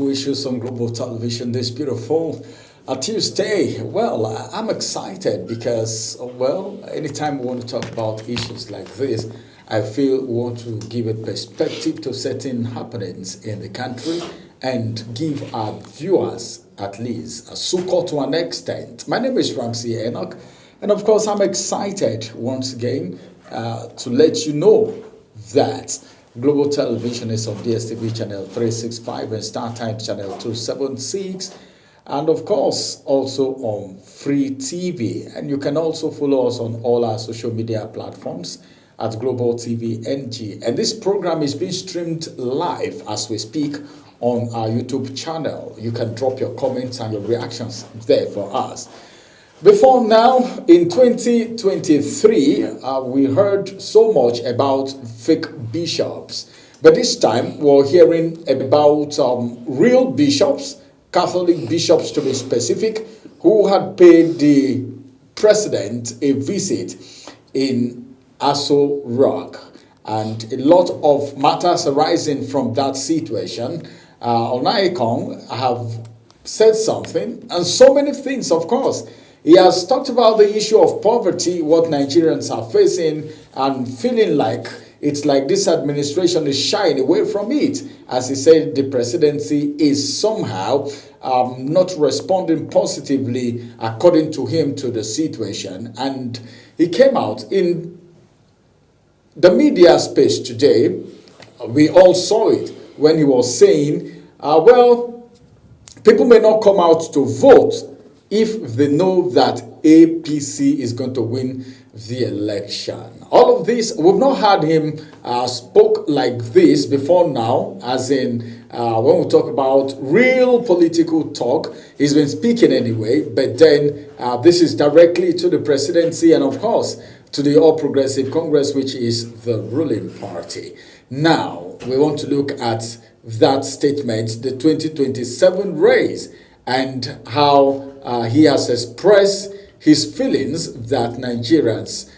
Issues on global television this beautiful Tuesday. Well, I'm excited because, well, anytime we want to talk about issues like this, I feel we want to give a perspective to certain happenings in the country and give our viewers at least a succor to an extent. My name is Ramsey Enoch, and of course, I'm excited once again to let you know that Global Television is on DSTV channel 365 and StarTimes channel 276, and of course also on Free TV. And you can also follow us on all our social media platforms at Global TV NG. And this program is being streamed live as we speak on our YouTube channel. You can drop your comments and your reactions there for us. Before now, in 2023, we heard so much about fake bishops. But this time, we're hearing about real bishops, Catholic bishops to be specific, who had paid the president a visit in Aso Rock. And a lot of matters arising from that situation. Onaikong have said something, and so many things, of course. He has talked about the issue of poverty, what Nigerians are facing, and feeling like it's like this administration is shying away from it. As he said, the presidency is somehow not responding positively, according to him, to the situation. And he came out in the media space today. We all saw it when he was saying, well, people may not come out to vote if they know that APC is going to win the election. All of this, we've not had him spoke like this before now, as in when we talk about real political talk, he's been speaking anyway, but then this is directly to the presidency and of course to the All Progressive Congress, which is the ruling party. Now, we want to look at that statement, the 2027 race, and how he has expressed his feelings that Nigerians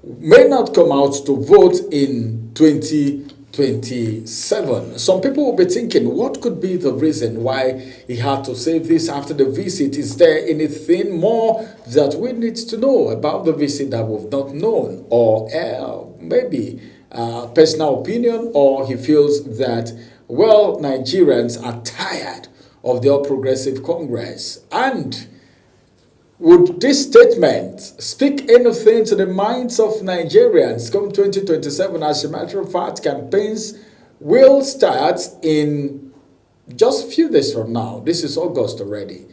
may not come out to vote in 2027. Some people will be thinking, what could be the reason why he had to say this after the visit? Is there anything more that we need to know about the visit that we've not known? Or maybe personal opinion, or he feels that, well, Nigerians are tired of the All Progressive Congress. And would this statement speak anything to the minds of Nigerians come 2027? As a matter of fact, campaigns will start in just a few days from now. This is August already.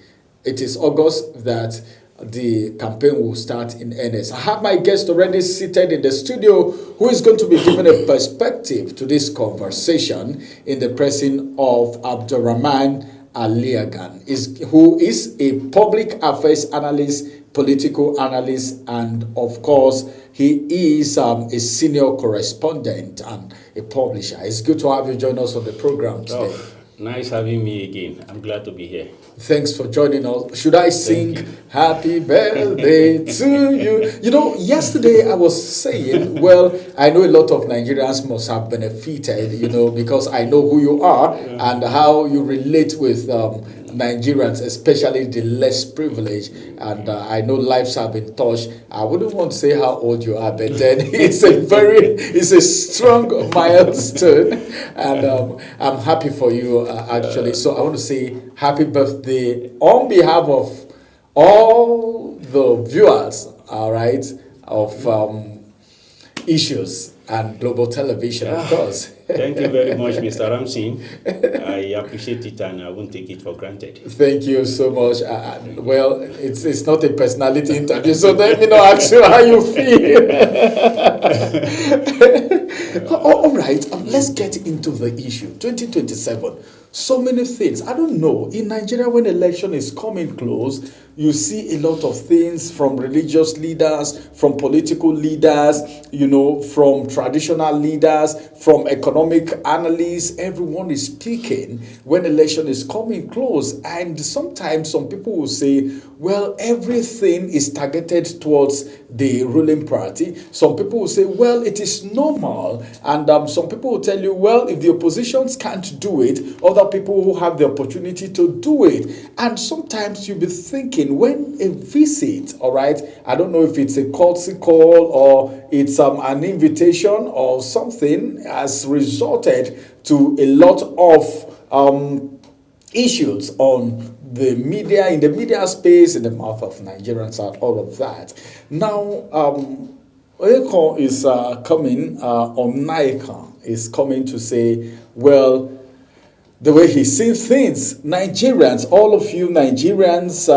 It is August that the campaign will start in earnest. I have my guest already seated in the studio who is going to be giving a perspective to this conversation in the person of Abdurrahman Aliagan, who is a public affairs analyst, political analyst, and of course, he is a senior correspondent and a publisher. It's good to have you join us on the program today. Oh, nice having me again. I'm glad to be here. Thanks for joining us. Should I sing Happy Birthday to you? You know, yesterday I was saying, well, I know a lot of Nigerians must have benefited, you know, because I know who you are and how you relate with Nigerians, especially the less privileged. And I know lives have been touched. I wouldn't want to say how old you are, but then it's a strong milestone. And I'm happy for you, actually. So I want to say happy birthday on behalf of all the viewers, all right, of issues and global television, of course. Thank you very much, Mr. Ramsey. I appreciate it and I won't take it for granted. Thank you so much. Well, it's not a personality interview, so let me know actually how you feel. All right, let's get into the issue. 2027. So many things. I don't know. In Nigeria, when election is coming close, you see a lot of things from religious leaders, from political leaders, you know, from traditional leaders, from economic analysts. Everyone is speaking when election is coming close. And sometimes some people will say, well, everything is targeted towards the ruling party. Some people will say, well, it is normal. And some people will tell you, well, if the oppositions can't do it, other other people who have the opportunity to do it. And sometimes you'll be thinking when a visit, all right, I don't know if it's a courtesy call or it's an invitation or something, has resulted to a lot of issues on the media, in the media space, in the mouth of Nigerians and all of that. Now, Onyeka is coming, Onyeka is coming to say, well, the way he sees things, Nigerians, all of you Nigerians,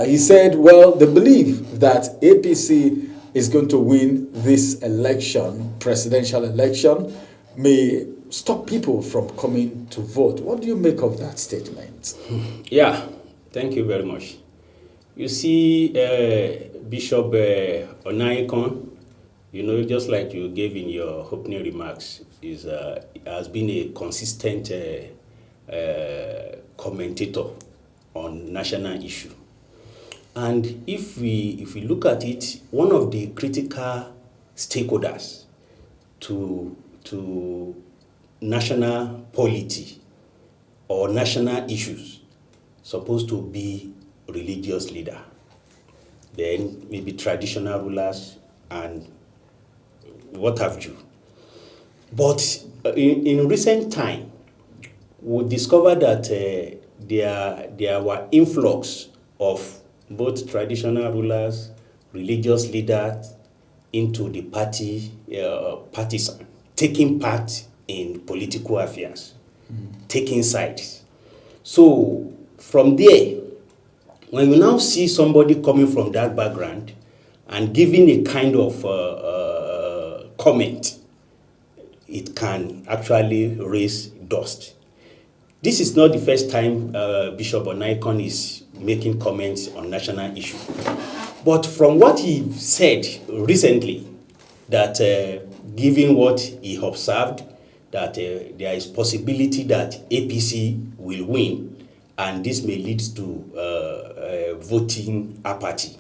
he said, well, they believe that APC is going to win this election, presidential election, may stop people from coming to vote. What do you make of that statement? Yeah, thank you very much. You see, Bishop Onyeka, you know, just like you gave in your opening remarks, has been a consistent commentator on national issue. And if we look at it, one of the critical stakeholders to national polity or national issues supposed to be religious leader, then maybe traditional rulers and what have you. But in recent time, we discovered that there were influx of both traditional rulers, religious leaders into the party, partisan, taking part in political affairs, taking sides. So from there, when you now see somebody coming from that background and giving a kind of comment, it can actually raise dust. This is not the first time Bishop Onyeka is making comments on national issue. But from what he said recently, that given what he observed, that there is possibility that APC will win, and this may lead to voting apathy.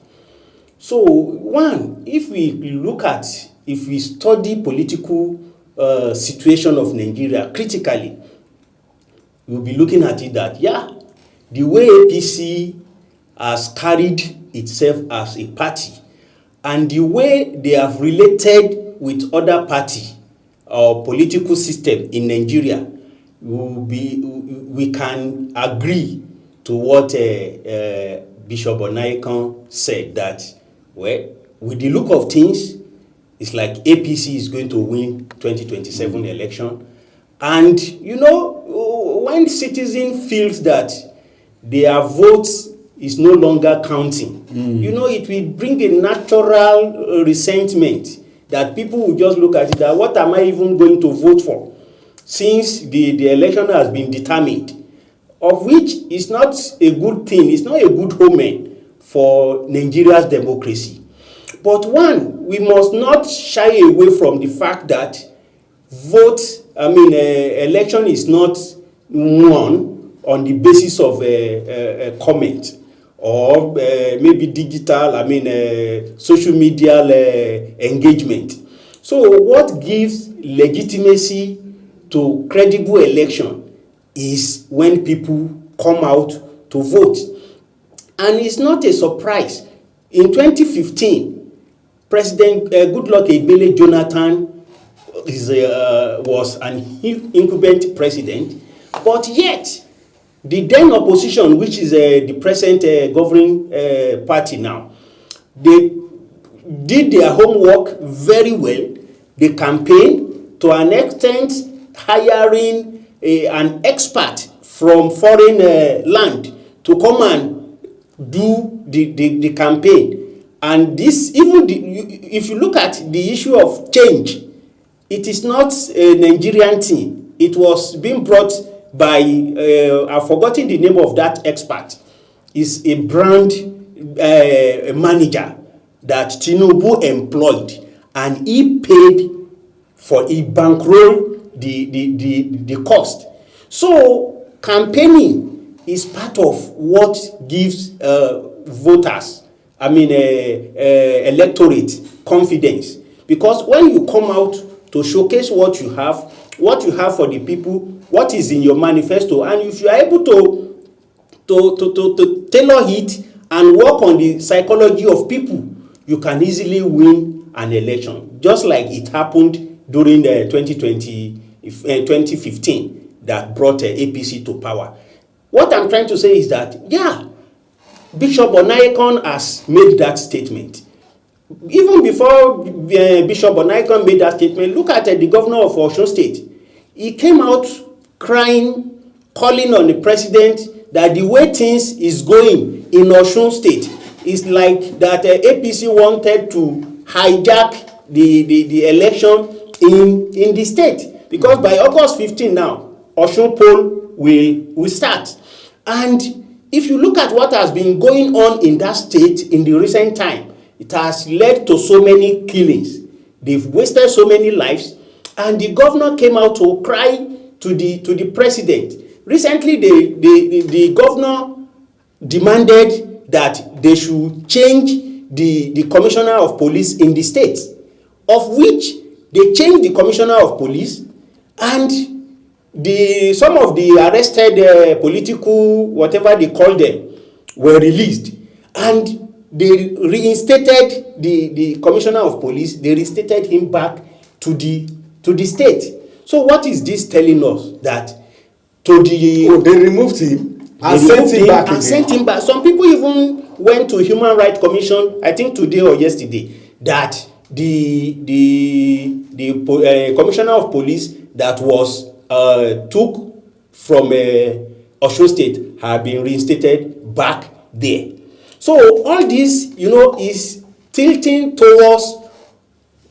So, one, if we study political situation of Nigeria critically, we'll be looking at it that, yeah, the way APC has carried itself as a party and the way they have related with other party or political system in Nigeria, we can agree to what Bishop Onyeka said, that, well, with the look of things, it's like APC is going to win 2027 election. And, you know, when citizen feels that their votes is no longer counting, you know, it will bring a natural resentment that people will just look at it, that what am I even going to vote for, since the election has been determined, of which is not a good thing, it's not a good omen for Nigeria's democracy. But one, we must not shy away from the fact that election is not won on the basis of a comment or maybe digital, social media engagement. So what gives legitimacy to credible election is when people come out to vote. And it's not a surprise. In 2015, President Goodluck Ebele Jonathan was an incumbent president, but yet the then opposition, which is the present governing party now, they did their homework very well. They campaigned to an extent, hiring an expert from foreign land to come and do the campaign. And this, even if you look at the issue of change, it is not a Nigerian thing. It was being brought by, I've forgotten the name of that expert. Is a brand manager that Tinubu employed, and he paid for, he bankrolled the cost. So campaigning is part of what gives voters, electorate confidence. Because when you come out to showcase what you have, what you have for the people, what is in your manifesto, and if you are able to tailor it and work on the psychology of people, you can easily win an election, just like it happened during the 2015 that brought APC to power. What I'm trying to say is that, yeah, Bishop Onaiyekan has made that statement. Even before Bishop Onaiyekan made that statement, look at the governor of Osun State. He came out crying, calling on the president that the way things is going in Osun State is like that APC wanted to hijack the election in the state. Because by August 15 now, Osun poll will start. And if you look at what has been going on in that state in the recent time, it has led to so many killings. They've wasted so many lives, and the governor came out to cry to the president. Recently, the governor demanded that they should change the commissioner of police in the state, of which they changed the commissioner of police, and some of the arrested political, whatever they call them, were released, and they reinstated the commissioner of police. They reinstated him back to the state. So what is this telling us? That they removed him and sent him back. Some people even went to Human Rights Commission, I think today or yesterday, that the commissioner of police that was took from Osun State have been reinstated back there. So all this, is tilting towards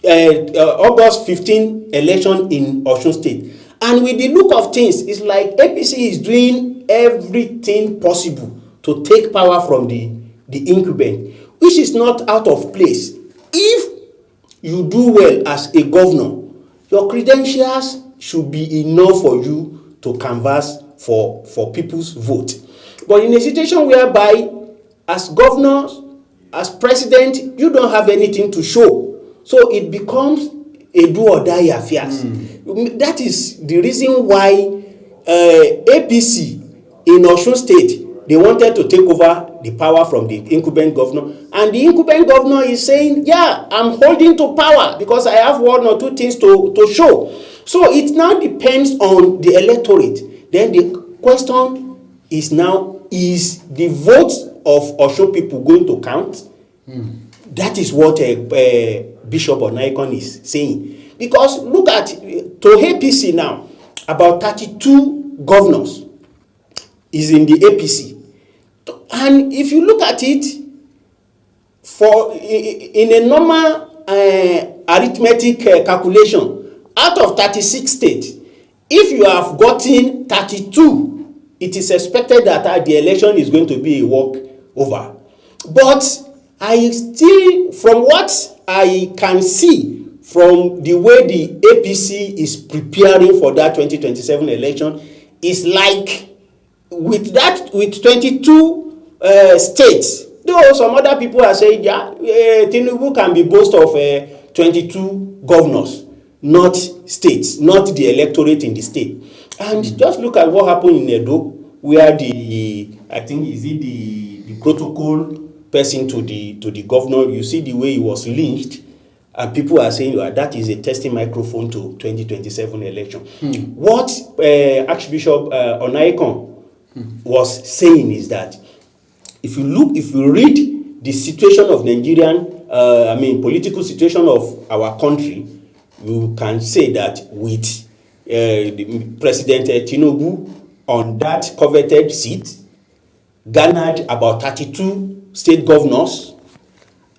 August 15 election in Osun State. And with the look of things, it's like APC is doing everything possible to take power from the incumbent, which is not out of place. If you do well as a governor, your credentials should be enough for you to canvass for people's vote. But in a situation whereby, as governor, as president, you don't have anything to show, so it becomes a do or die affair. That is the reason why APC in Osun State, they wanted to take over the power from the incumbent governor, and the incumbent governor is saying, yeah, I'm holding to power because I have one or two things to show. So it now depends on the electorate. Then the question is now, is the votes of Osun people going to count? That is what Bishop Onaiyekan is saying. Because look at, to APC now, about 32 governors is in the APC. And if you look at it, in a normal arithmetic calculation, out of 36 states, if you have gotten 32, it is expected that the election is going to be a walkover. But I still, from what I can see, from the way the APC is preparing for that 2027 election, is like with 22 states, though some other people are saying, yeah, Tinubu can be boast of 22 governors, not states, not the electorate in the state. And just look at what happened in Edo, where I think is it the protocol person to the governor, you see the way he was lynched, and people are saying, that is a testing microphone to 2027 election. What Archbishop Onaiyekan was saying is that if you read the situation of Nigerian, political situation of our country, you can say that with President Tinubu on that coveted seat, garnered about 32 state governors,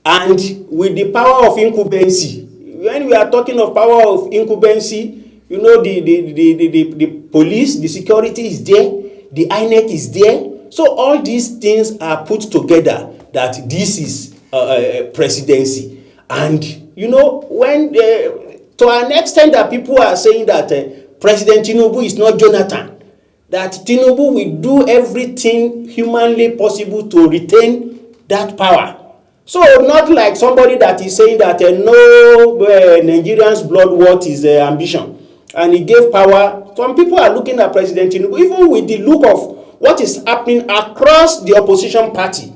and with the power of incumbency. When we are talking of power of incumbency, the police, the security is there, the INEC is there. So all these things are put together that this is presidency. And when to an extent that people are saying that President Tinubu is not Jonathan, that Tinubu will do everything humanly possible to retain that power. So not like somebody that is saying that no Nigerians' blood, what is ambition? and he gave power. Some people are looking at President Tinubu, even with the look of what is happening across the opposition party.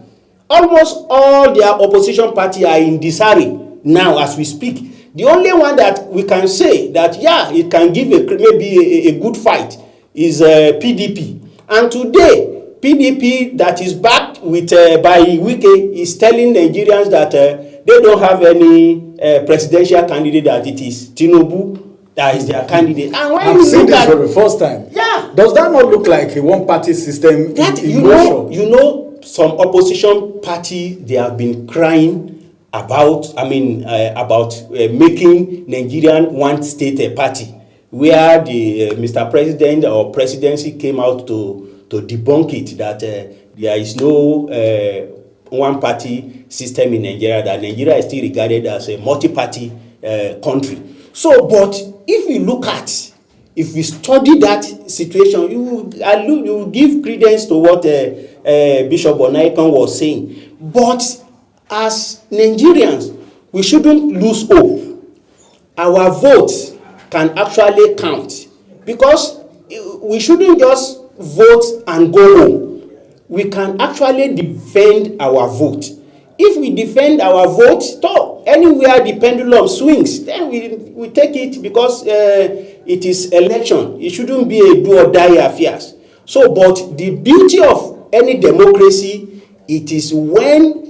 Almost all their opposition party are in disarray now as we speak. The only one that we can say that, yeah, it can give maybe a good fight is PDP. And today, PDP that is backed with by Wike is telling Nigerians that they don't have any presidential candidate, that it is Tinubu that is their candidate. And when I'm seeing this for the first time. Yeah. Does that not look like a one-party system That, in motion? You know, some opposition party, they have been crying about, making Nigerian one state party, where the Mr. President or presidency came out to debunk it, that there is no one party system in Nigeria, that Nigeria is still regarded as a multi-party country. So, but if we study that situation, you will give credence to what Bishop Onaikan was saying. But as Nigerians, we shouldn't lose hope. Our votes can actually count, because we shouldn't just vote and go home. We can actually defend our vote. If we defend our vote, anywhere the pendulum swings, then we take it, because it is election. It shouldn't be a do or die affairs. So, but the beauty of any democracy, it is when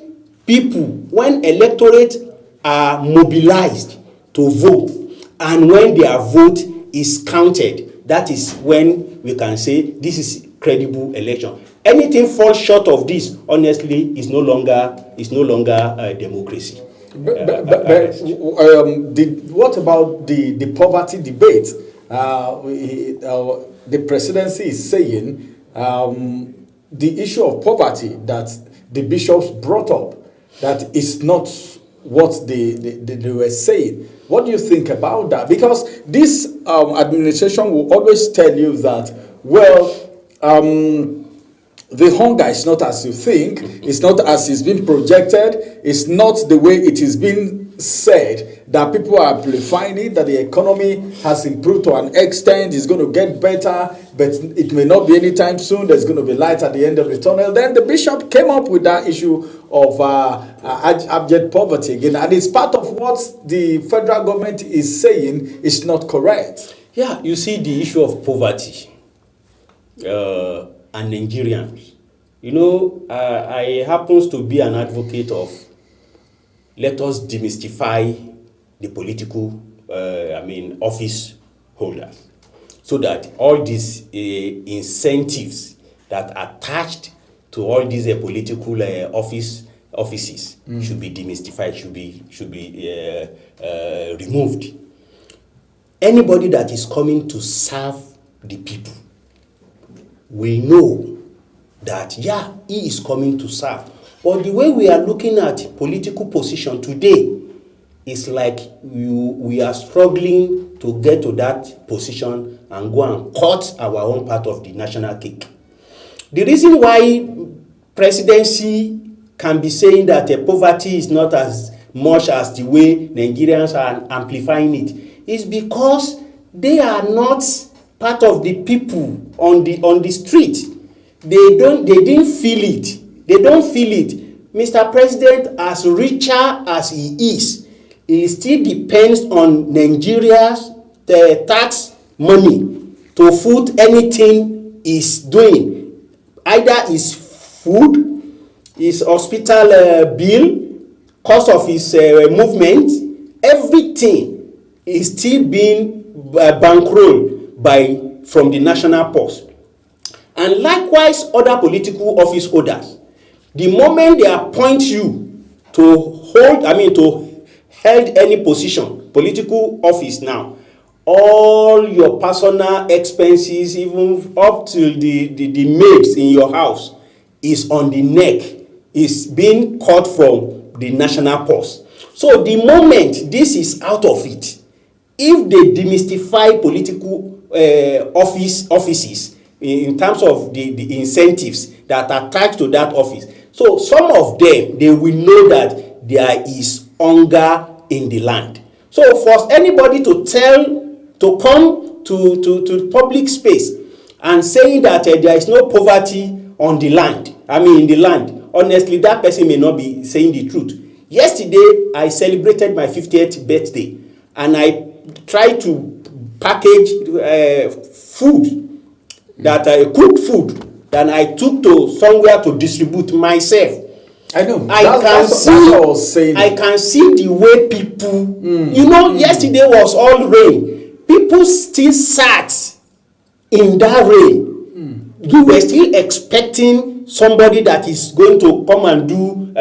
electorate are mobilized to vote, and when their vote is counted, that is when we can say this is credible election. Anything falls short of this, honestly, is no longer democracy. What about the poverty debate? The presidency is saying the issue of poverty that the bishops brought up, that is not what they were saying. What do you think about that? Because this administration will always tell you that, well, the hunger is not as you think, it's not as it's been projected, it's not the way it is being said, that people are amplifying it, that the economy has improved to an extent, it's going to get better, but it may not be anytime soon, there's going to be light at the end of the tunnel. Then the bishop came up with that issue of abject poverty again, and it's part of what the federal government is saying is not correct. Yeah, you see the issue of poverty and Nigerians. You know, I happens to be an advocate of, let us demystify the political, office holders, so that all these incentives that are attached to all these political offices should be demystified, should be removed. Anybody that is coming to serve the people, we know that, yeah, he is coming to serve. But the way we are looking at political position today is like we are struggling to get to that position and go and cut our own part of the national cake. The reason why presidency can be saying that poverty is not as much as the way Nigerians are amplifying it is because they are not part of the people on the street. They didn't feel it. They don't feel it. Mr. President, as richer as he is, he still depends on Nigeria's tax money to foot anything he's doing. Either his food, his hospital bill, cost of his movement, everything is still being bankrolled from the national purse. And likewise, other political office holders, the moment they appoint you to held any position, political office now, all your personal expenses, even up to the maids in your house, is on the neck, is being cut from the national purse. So the moment this is out of it, if they demystify political offices in terms of the incentives that are attached to that office, so some of them, they will know that there is hunger in the land. So for anybody to come to public space and saying that there is no poverty on the land, in the land, honestly, that person may not be saying the truth. Yesterday, I celebrated my 50th birthday, and I tried to package food, cooked food, that I took to somewhere to distribute myself. I know. I can see the way people, yesterday was all rain. People still sat in that rain. You were still expecting somebody that is going to come and do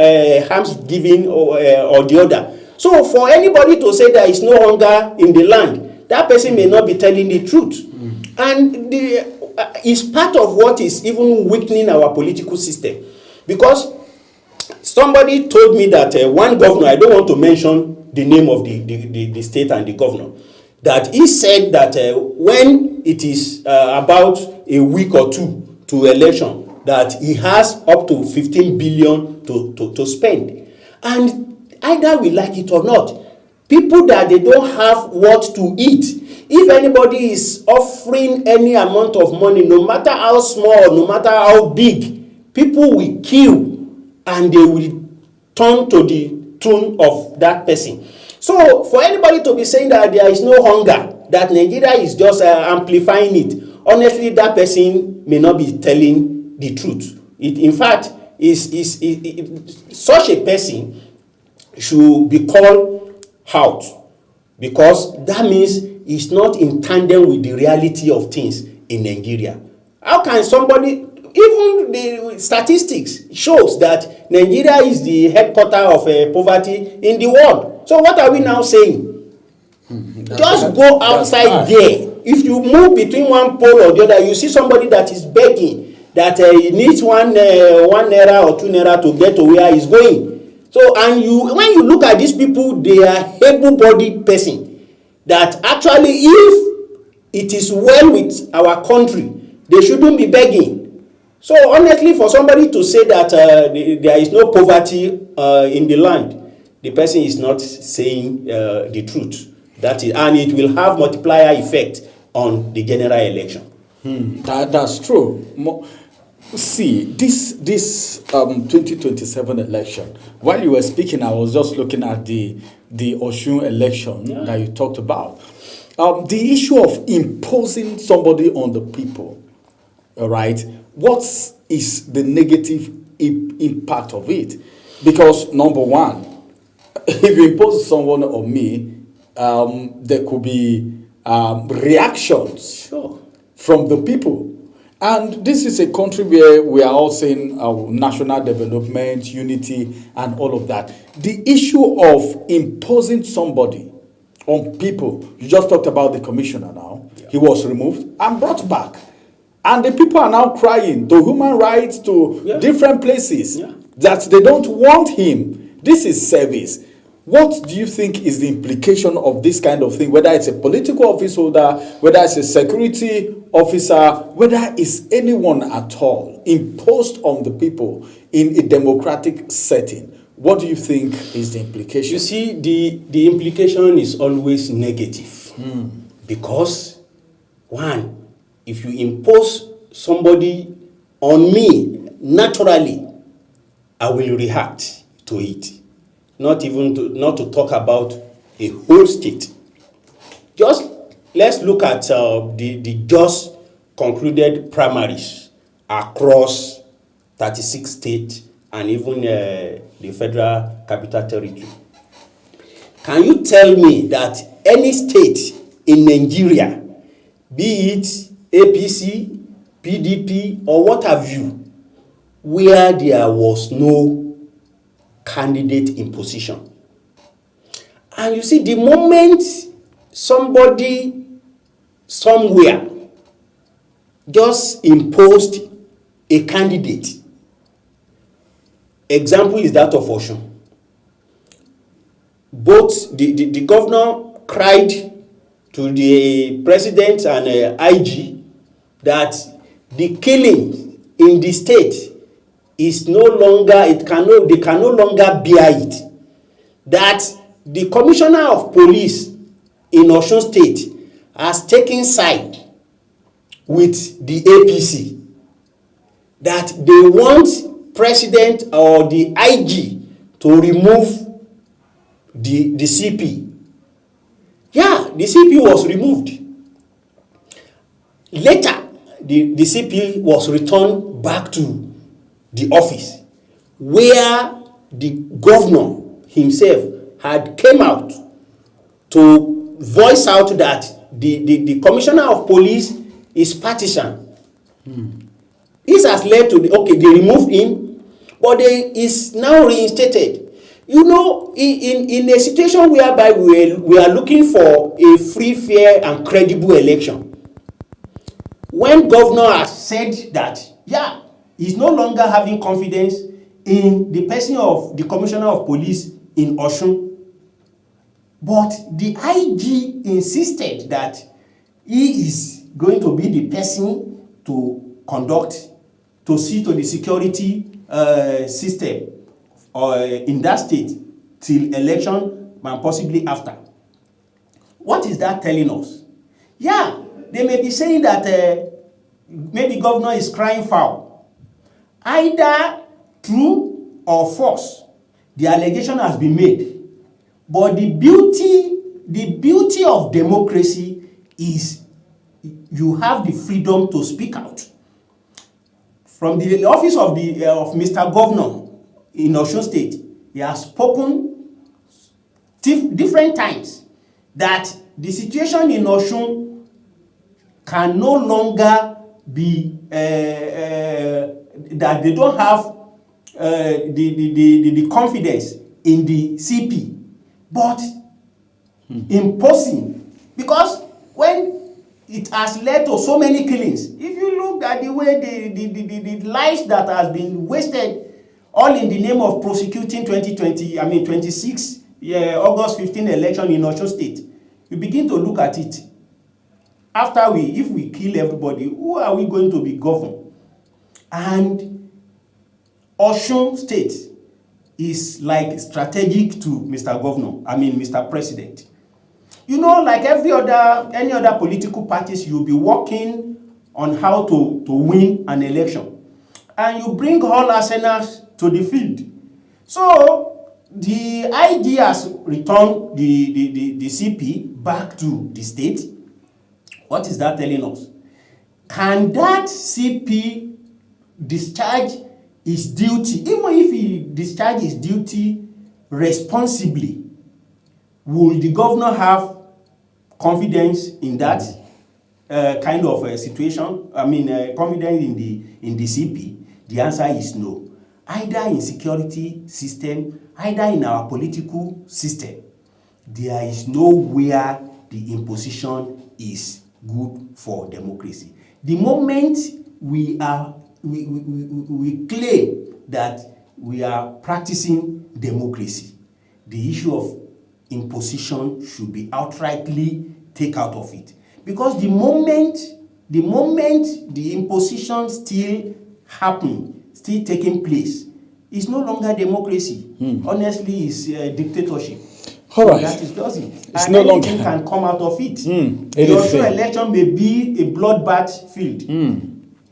almsgiving or the other. So for anybody to say there is no hunger in the land, that person may not be telling the truth. And it's part of what is even weakening our political system. Because somebody told me that one governor, I don't want to mention the name of the state and the governor, that he said that when it is about a week or two to election, that he has up to 15 billion to spend. And either we like it or not, people that they don't have what to eat, if anybody is offering any amount of money, no matter how small, no matter how big, people will kill and they will turn to the tune of that person. So for anybody to be saying that there is no hunger, that Nigeria is just amplifying it, honestly, that person may not be telling the truth. In fact, such a person should be called out, because that means it's not in tandem with the reality of things in Nigeria. How can somebody, even the statistics shows that Nigeria is the headquarter of poverty in the world. So what are we now saying? Just go outside there. If you move between one pole or the other, you see somebody that is begging, that he needs one naira or 2 naira to get to where he's going. So, and when you look at these people, they are able-bodied person that actually, if it is well with our country, they shouldn't be begging. So honestly, for somebody to say that there is no poverty in the land, the person is not saying the truth. That is, and it will have multiplier effect on the general election. That's true. See, this 2027 election, while you were speaking, I was just looking at the Osun election that you talked about. The issue of imposing somebody on the people, all right, what is the negative impact of it? Because number one, if you impose someone on me, there could be reactions from the people. And this is a country where we are all saying national development, unity, and all of that. The issue of imposing somebody on people, you just talked about the commissioner now. Yeah. He was removed and brought back. And the people are now crying to human rights, to different places, that they don't want him. This is service. What do you think is the implication of this kind of thing, whether it's a political office holder, whether it's a security officer, whether it's anyone at all imposed on the people in a democratic setting? What do you think is the implication? You see, the implication is always negative. Because, one, if you impose somebody on me, naturally, I will react to it. Not to talk about a whole state. Just let's look at the just concluded primaries across 36 states and even the Federal Capital Territory. Can you tell me that any state in Nigeria, be it APC, PDP, or what have you, where there was no candidate in position? And you see, the moment somebody somewhere just imposed a candidate, example is that of Osun. Both the governor cried to the president and IG that the killing in the state is no longer, they can no longer bear it. That the commissioner of police in Osun State has taken side with the APC, that they want president or the IG to remove the CP. Yeah, the CP was removed. Later, the CP was returned back to the office, where the governor himself had came out to voice out that the commissioner of police is partisan. This has led to they removed him, but they is now reinstated. You know, in a situation whereby we are looking for a free, fair, and credible election, when governor has said that, yeah, he's no longer having confidence in the person of the commissioner of police in Osun, but the IG insisted that he is going to be the person to conduct, to see to the security system in that state till election and possibly after. What is that telling us? Yeah, they may be saying that maybe governor is crying foul. Either true or false, the allegation has been made. But the beauty of democracy is you have the freedom to speak out. From the office of Mr. Governor in Osun State, he has spoken different times that the situation in Osun can no longer be that they don't have the confidence in the CP, but imposing, because when it has led to so many killings, if you look at the way the lives that has been wasted, all in the name of prosecuting 26 August 15 election in Osun State, you begin to look at it. If we kill everybody, who are we going to be governed? And Osun State is like strategic to Mr. President. You know, like any other political parties, you'll be working on how to win an election. And you bring all arsenals to the field. So the IG has returned the CP back to the state. What is that telling us? Can that CP discharge his duty? Even if he discharges his duty responsibly, will the governor have confidence in that kind of situation? Confidence in the CP? The answer is no. Either in security system, either in our political system, there is nowhere the imposition is good for democracy. The moment we claim that we are practicing democracy, the issue of imposition should be outrightly taken out of it. Because the moment the imposition still happen, still taking place, it's no longer democracy. Honestly, it's dictatorship. All right. That is does it. It's and no anything longer can come out of it. It The is Osun election may be a bloodbath field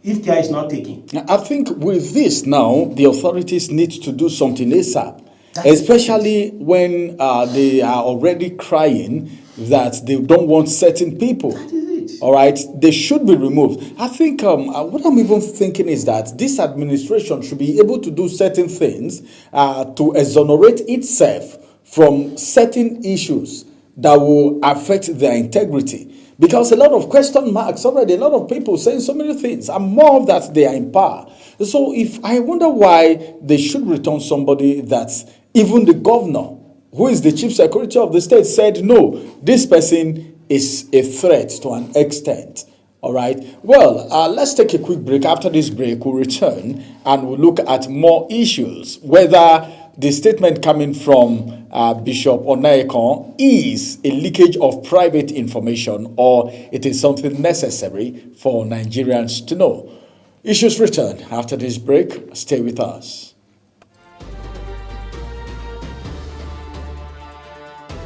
if care is not taken. I think with this now, the authorities need to do something ASAP, especially when they are already crying that they don't want certain people. That is it. All right, they should be removed. I think what I'm even thinking is that this administration should be able to do certain things to exonerate itself from certain issues that will affect their integrity. Because a lot of question marks already, a lot of people saying so many things, and more of that they are in power. So I wonder why they should return somebody that even the governor, who is the chief secretary of the state, said, no, this person is a threat to an extent. All right. Well, let's take a quick break. After this break, we'll return and we'll look at more issues, whether the statement coming from Bishop Onayekon is a leakage of private information or it is something necessary for Nigerians to know. Issues return after this break. Stay with us.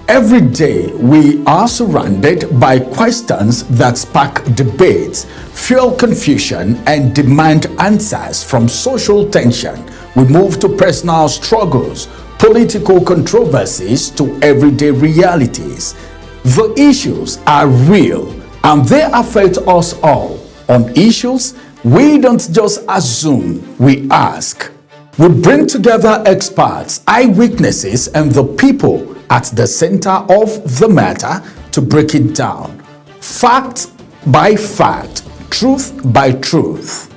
Every day, we are surrounded by questions that spark debates, fuel confusion, and demand answers. From social tension, we move to personal struggles, political controversies, to everyday realities. The issues are real and they affect us all. On issues, we don't just assume, we ask. We bring together experts, eyewitnesses, and the people at the center of the matter to break it down. Fact by fact, truth by truth.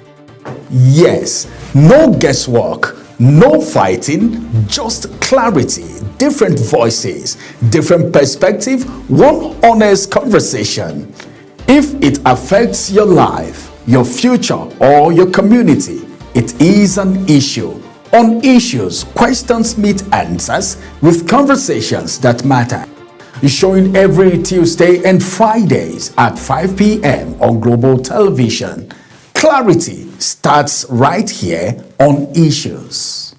Yes, no guesswork, no fighting, just clarity, different voices, different perspective, one honest conversation. If it affects your life, your future, or your community, it is an issue. On issues, questions meet answers with conversations that matter. Showing every Tuesday and Fridays at 5 p.m. on Global Television. Clarity starts right here on Issues.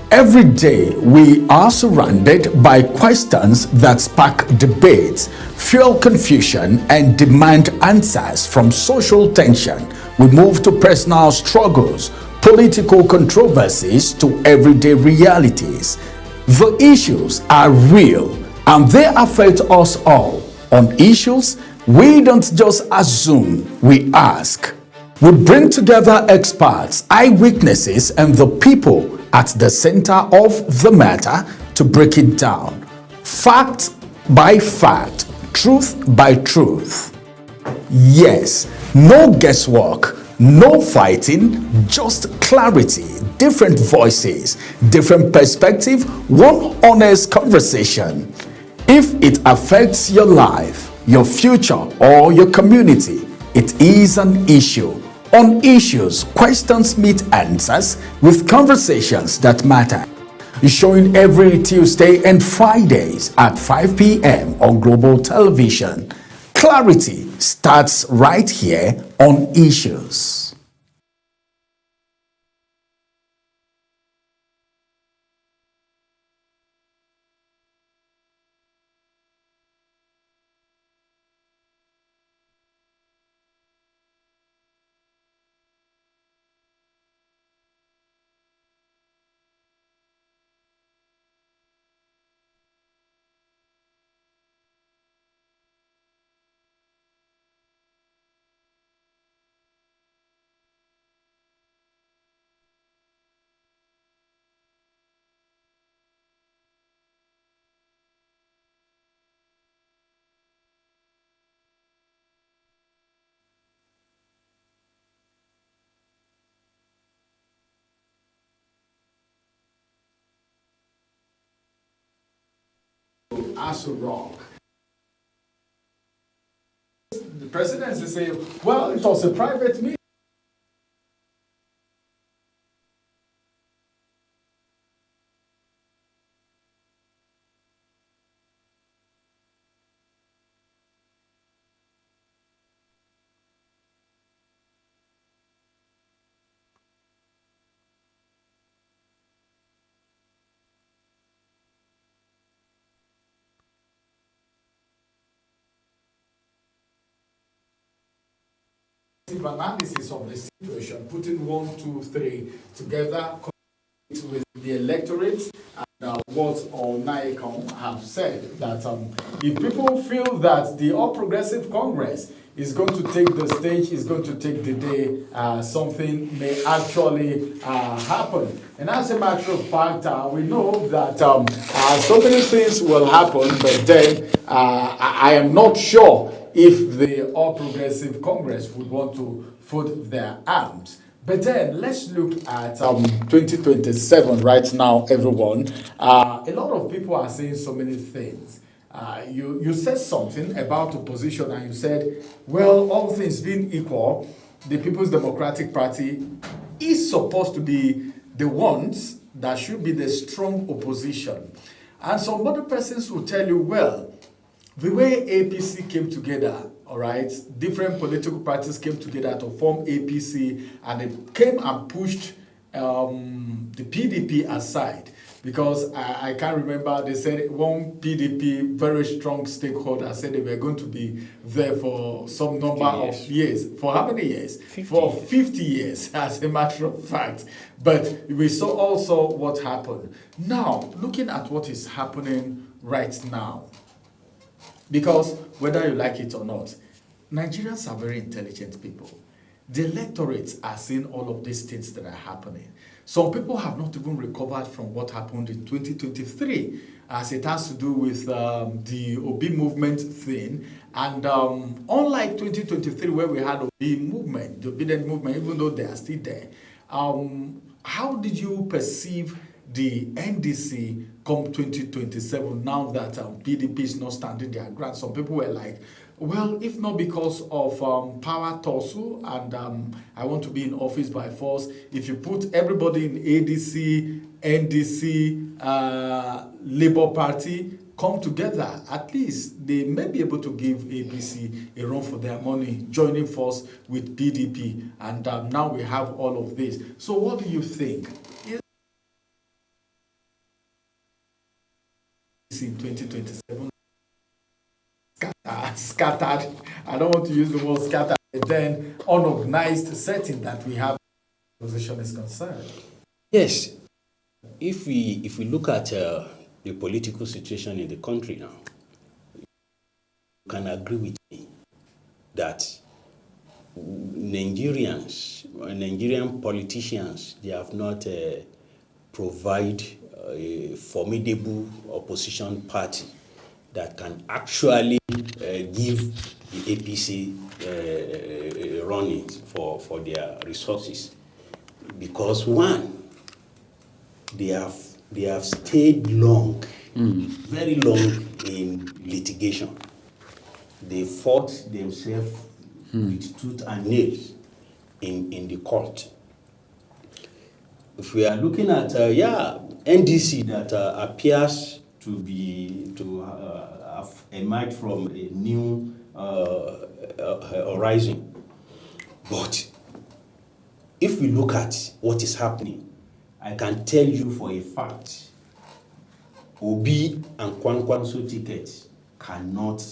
Every day, we are surrounded by questions that spark debates, fuel confusion, and demand answers. From social tension, we move to personal struggles, political controversies, to everyday realities. The issues are real and they affect us all. On issues, we don't just assume, we ask. We bring together experts, eyewitnesses, and the people at the center of the matter to break it down. Fact by fact, truth by truth. Yes, no guesswork, no fighting, just clarity, different voices, different perspective, one honest conversation. If it affects your life, your future, or your community, it is an issue. On issues, questions meet answers with conversations that matter. Showing every Tuesday and Fridays at 5 p.m. on Global Television. Clarity starts right here on Issues. Aso Rock. The presidency say, well, it was a private meeting. analysis of the situation, putting 1, 2, 3 together with the electorate and what Onaikon have said, that if people feel that the All Progressive Congress is going to take the stage, is going to take the day, something may actually happen. And as a matter of fact, we know that so many things will happen, but then I am not sure if the All Progressive Congress would want to fold their arms. But then let's look at 2027 right now, everyone. A lot of people are saying so many things. You said something about opposition and you said, well, all things being equal, the People's Democratic Party is supposed to be the ones that should be the strong opposition. And some other persons will tell you, well, the way APC came together, all right, different political parties came together to form APC, and they came and pushed the PDP aside. Because I can't remember, they said one PDP, very strong stakeholder, said they were going to be there for some number of years. For how many years? 50 years, as a matter of fact. But we saw also what happened. Now, looking at what is happening right now, because whether you like it or not, Nigerians are very intelligent people. The electorates are seeing all of these things that are happening. Some people have not even recovered from what happened in 2023, as it has to do with the Obi movement thing. And unlike 2023, where we had Obi movement, the obedient movement, even though they are still there, how did you perceive the NDC come 2027 now that PDP is not standing their ground? Some people were like, well, if not because of power tussle and I want to be in office by force, if you put everybody in ADC, NDC, Labour Party, come together, at least they may be able to give APC a run for their money, joining force with PDP. And now we have all of this. So what do you think? In 2027, scattered, I don't want to use the word scattered, but then unorganized setting that we have position is concerned. Yes, if we look at the political situation in the country now, you can agree with me that Nigerian politicians, they have not provided a formidable opposition party that can actually give the APC running for their resources. Because one, they have stayed long, very long in litigation. They fought themselves with tooth and nails in the court. If we are looking at NDC that appears to have emerged from a new horizon, but if we look at what is happening, I can tell you for a fact, Obi and Kwankwanso tickets cannot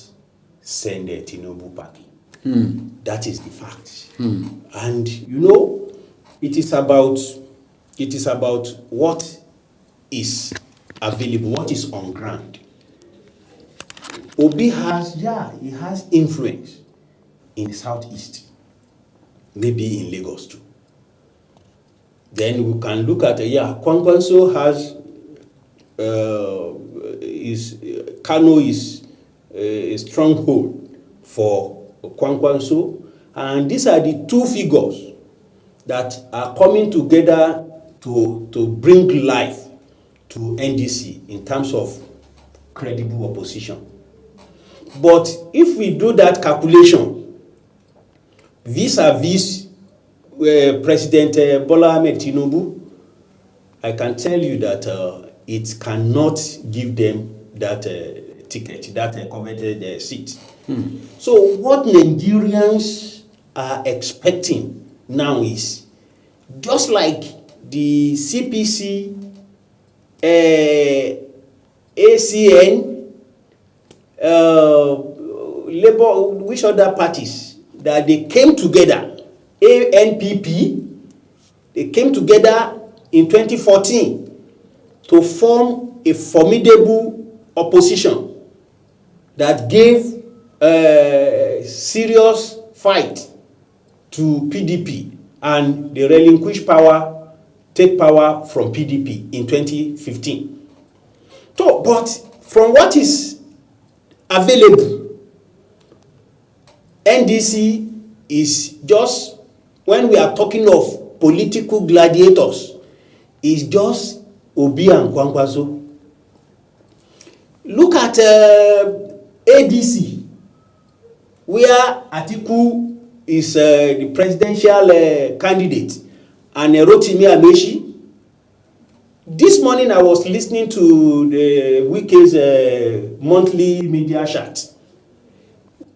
send a Tinubu party. That is the fact. And you know, it is about what is available, what is on ground. Obi has influence in the southeast, maybe in Lagos too. Then we can look at Kwankwanso has Kano is a stronghold for Kwankwanso, and these are the two figures that are coming together to bring life to NDC in terms of credible opposition. But if we do that calculation vis-a-vis President Bola Ahmed Tinubu, I can tell you that it cannot give them that ticket, that coveted seat. So what Nigerians are expecting now is, just like the CPC, ACN, Labour, which other parties, that they came together ANPP, they came together in 2014 to form a formidable opposition that gave a serious fight to PDP, and they relinquished power, take power from PDP in 2015. So, but from what is available, NDC is just, when we are talking of political gladiators, is just Obi and Kwankwaso. Look at ADC, where Atiku is the presidential candidate, and Rotimi Amaechi. This morning I was listening to the Wike's monthly media chat.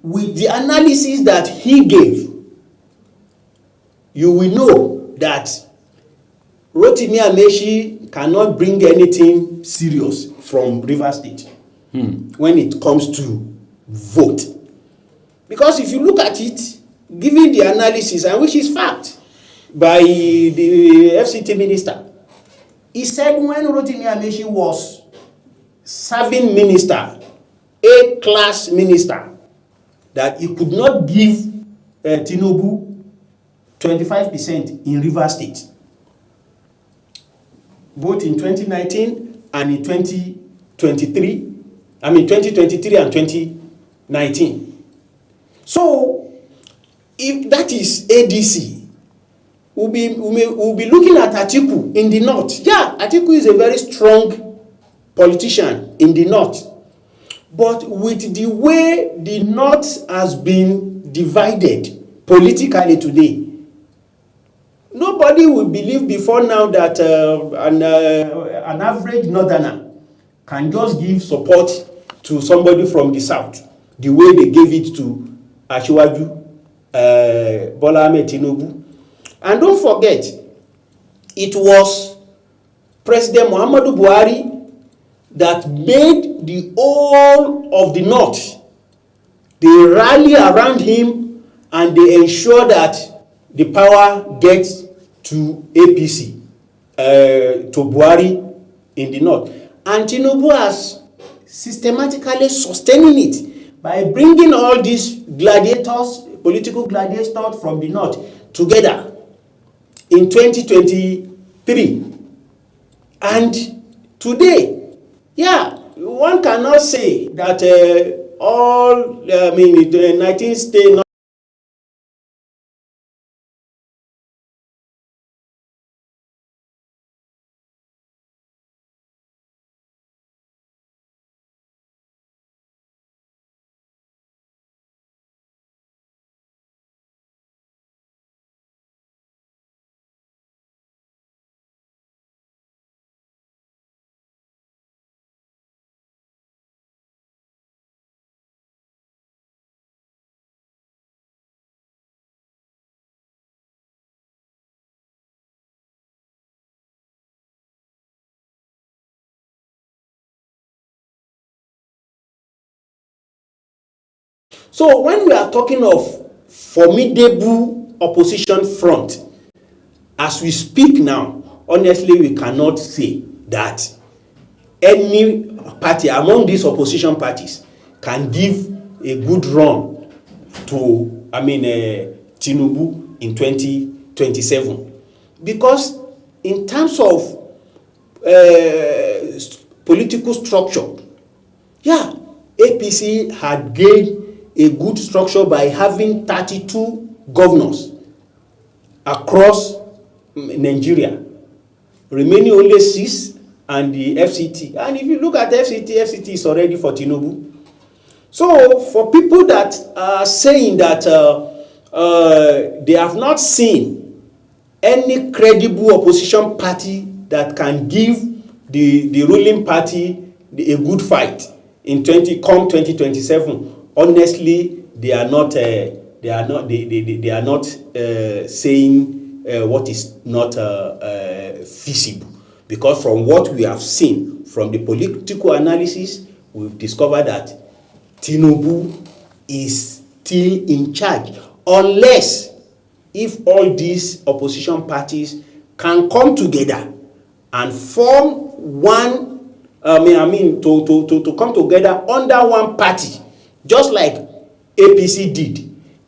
With the analysis that he gave, you will know that Rotimi Amaechi cannot bring anything serious from Rivers State when it comes to vote. Because if you look at it, given the analysis, and which is fact, by the FCT minister, he said when Rotimi Amaechi was serving minister, A-class minister, that he could not give Tinubu 25% in Rivers State, both in 2019 and in 2023, I mean 2023 and 2019. So, if that is ADC, we'll be looking at Atiku in the north. Yeah, Atiku is a very strong politician in the north. But with the way the north has been divided politically today, nobody will believe before now that an average northerner can just give support to somebody from the south the way they gave it to Asiwaju Bola Ahmed Tinubu. And don't forget, it was President Muhammadu Buhari that made the whole of the north, they rally around him and they ensure that the power gets to APC, to Buhari in the north. And Tinubu has systematically sustaining it by bringing all these gladiators, political gladiators from the north together in 2023. And today, yeah, one cannot say that the 19 states. So when we are talking of formidable opposition front, as we speak now, honestly, we cannot say that any party among these opposition parties can give a good run to, Tinubu in 2027. Because in terms of political structure, yeah, APC had gained a good structure by having 32 governors across Nigeria, remaining only 6 and the FCT. And if you look at FCT is already for Tinubu. So for people that are saying that they have not seen any credible opposition party that can give the ruling party a good fight in 2027, honestly, they are not saying what is not feasible. Because from what we have seen from the political analysis, we've discovered that Tinubu is still in charge, unless if all these opposition parties can come together and form one, to come together under one party, just like APC did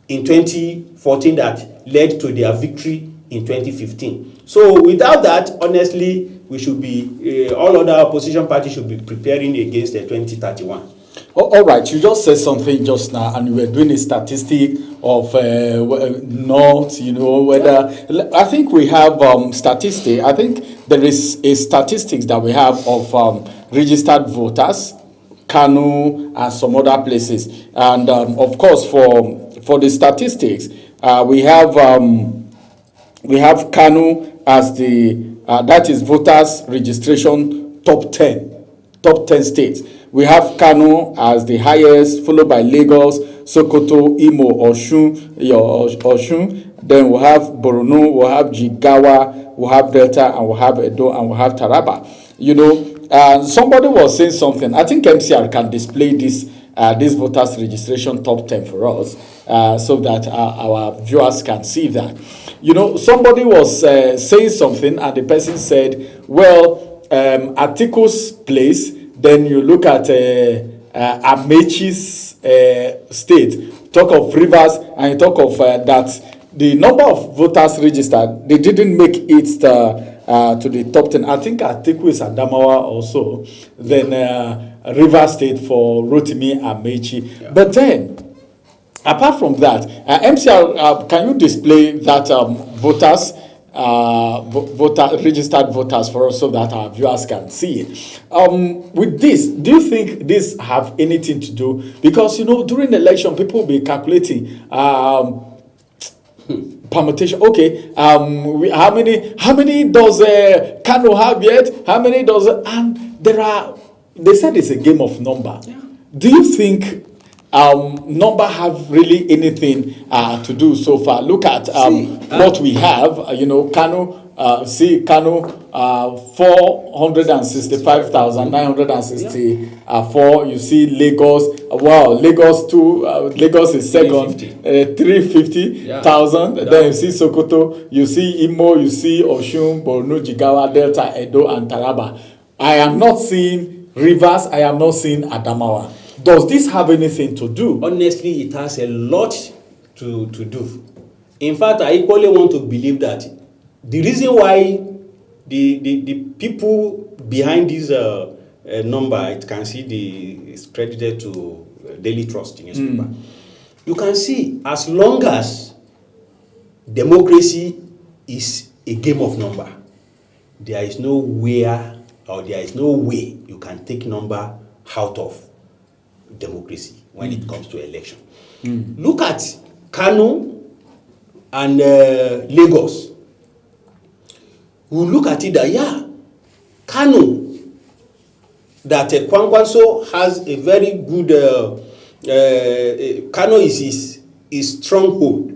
in 2014 that led to their victory in 2015. So without that, honestly, we should be, all other opposition parties should be preparing against the 2031. All right, you just said something just now, and we were doing a statistic of not, whether I think we have statistic. I think there is a statistics that we have of registered voters, Kano, and some other places, and of course for the statistics, we have Kano as the that is voters registration top 10 states. We have Kano as the highest, followed by Lagos, Sokoto, Imo, Osun. Then we have Borno, we have Jigawa, we have Delta, and we have Edo, and we have Taraba. Somebody was saying something. I think MCR can display this voters registration top 10 for us, so that our viewers can see that. Somebody was saying something, and the person said, well, Atiku's place. Then you look at Amechi's state, talk of Rivers, and you talk of that the number of voters registered, they didn't make it to the top 10. I think Atiku is Adamawa also, then Rivers State for Rotimi Amechi. Yeah. But then, apart from that, MCR, can you display that registered voters for us so that our viewers can see it? With this, do you think this have anything to do? Because during the election, people will be calculating permutation. Okay, how many does Kano have yet? How many does and they said it's a game of number. Yeah. Do you think number have really anything to do so far? Look at what we have. Kano. Kano 465,964. You see Lagos. Wow, Lagos too. Lagos is second. 350,000. Yeah. Then you see Sokoto. You see Imo. You see Osun, Borno, Jigawa, Delta, Edo, and Taraba. I am not seeing Rivers. I am not seeing Adamawa. Does this have anything to do? Honestly, it has a lot to do. In fact, I equally want to believe that the reason why the people behind this number, it can see it's credited to Daily Trust newspaper. You can see, as long as democracy is a game of number, there is no way you can take number out of democracy when it comes to election. Look at Kano and Lagos. We look at it that Kano, that Kwankwaso has a very good Kano is his stronghold,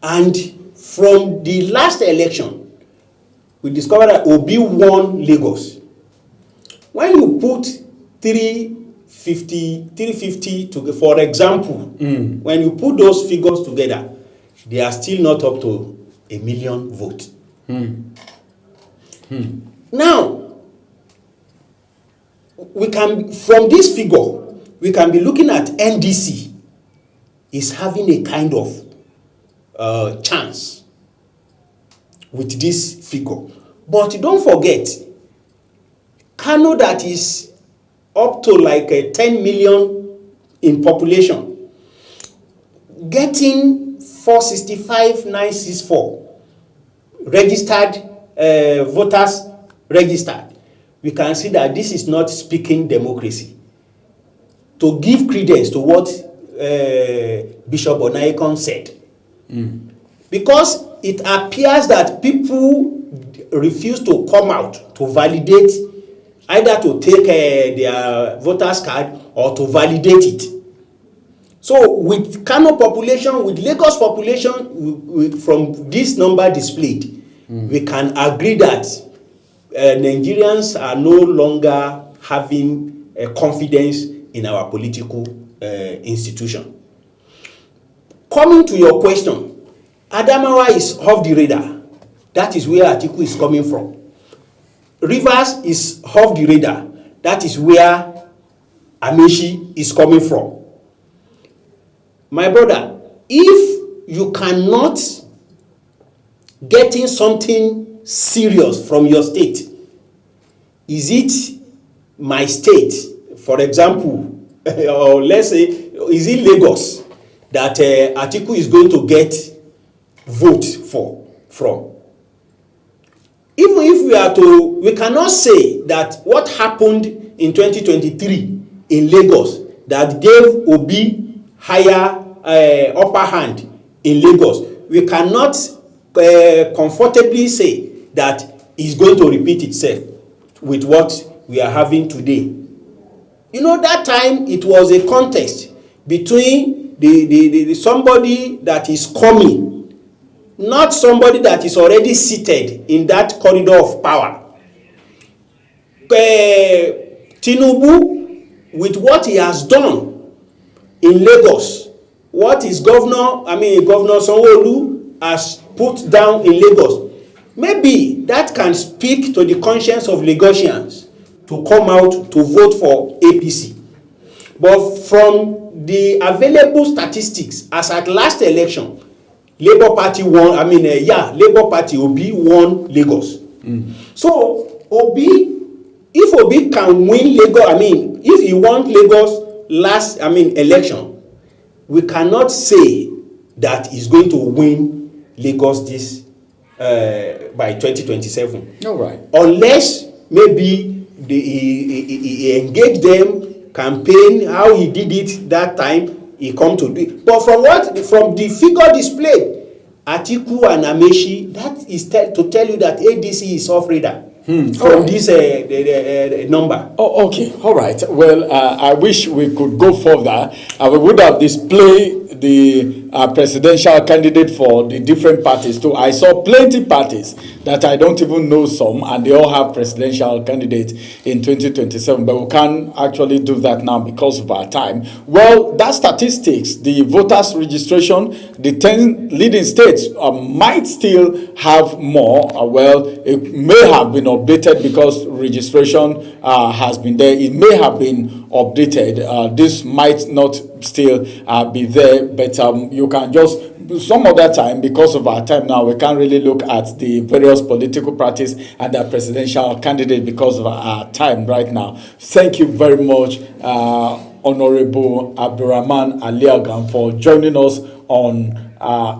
and from the last election we discovered that Obi won Lagos. When you put 350 to, for example, when you put those figures together, they are still not up to 1 million votes. Now, we can, from this figure, we can be looking at NDC is having a kind of chance with this figure. But don't forget, Kano, that is up to like 10 million in population, getting 465,964 registered voters registered, we can see that this is not speaking democracy. To give credence to what Bishop Onaikon said, because it appears that people refuse to come out to validate, either to take their voters card or to validate it. So with Kano population, with Lagos population, from this number displayed, we can agree that Nigerians are no longer having confidence in our political institution. Coming to your question, Adamawa is off the radar. That is where Atiku is coming from. Rivers is off the radar. That is where Amaechi is coming from. My brother, if you cannot getting something serious from your state, is it my state, for example, or let's say, is it Lagos that Atiku is going to get vote from? Even if we cannot say that what happened in 2023 in Lagos that gave Obi higher upper hand in Lagos, we cannot comfortably say that it's going to repeat itself with what we are having today. You know, that time it was a contest between the somebody that is coming, not somebody that is already seated in that corridor of power. Tinubu, with what he has done in Lagos, what his Governor Sanwo-Olu has put down in Lagos, maybe that can speak to the conscience of Lagosians to come out to vote for APC. But from the available statistics, as at last election, Labour Party won. Labour Party Obi won Lagos. So if Obi can win Lagos, if he won Lagos last election, we cannot say that he's going to win Lagos this by 2027. All right. Unless maybe he engage them, campaign, how he did it that time, he come to do it. But from the figure displayed, Atiku and Amaechi, that is to tell you that ADC is off radar. From this number. Oh, okay. All right. Well, I wish we could go further. We would have displayed the presidential candidate for the different parties too. I saw plenty parties that I don't even know some, and they all have presidential candidates in 2027, but we can't actually do that now because of our time. Well, that statistics, the voters registration, the 10 leading states might still have more. Well, it may have been updated because registration has been there. It may have been updated. This might not still be there, but you can just some other time, because of our time now, we can't really look at the various political parties and their presidential candidate because of our time right now. Thank you very much, Honorable Abdurrahman Aliagan, for joining us on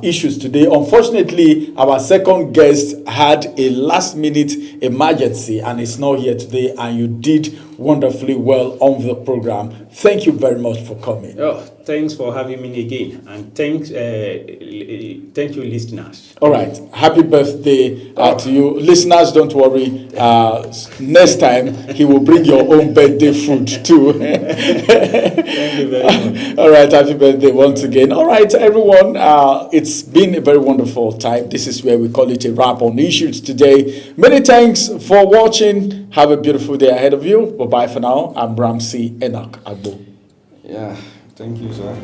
issues today. Unfortunately, our second guest had a last-minute emergency and is not here today, and you did wonderfully well on the program. Thank you very much for coming. Oh, thanks for having me again, and thank you, listeners. All right, happy birthday to you, listeners. Don't worry. Next time he will bring your own birthday food too. Thank you very much. All right, happy birthday once again. All right, everyone. It's been a very wonderful time. This is where we call it a wrap on issues today. Many thanks for watching. Have a beautiful day ahead of you. Bye-bye for now. I'm Ramsey Enoch Agbo. Yeah, thank you, sir.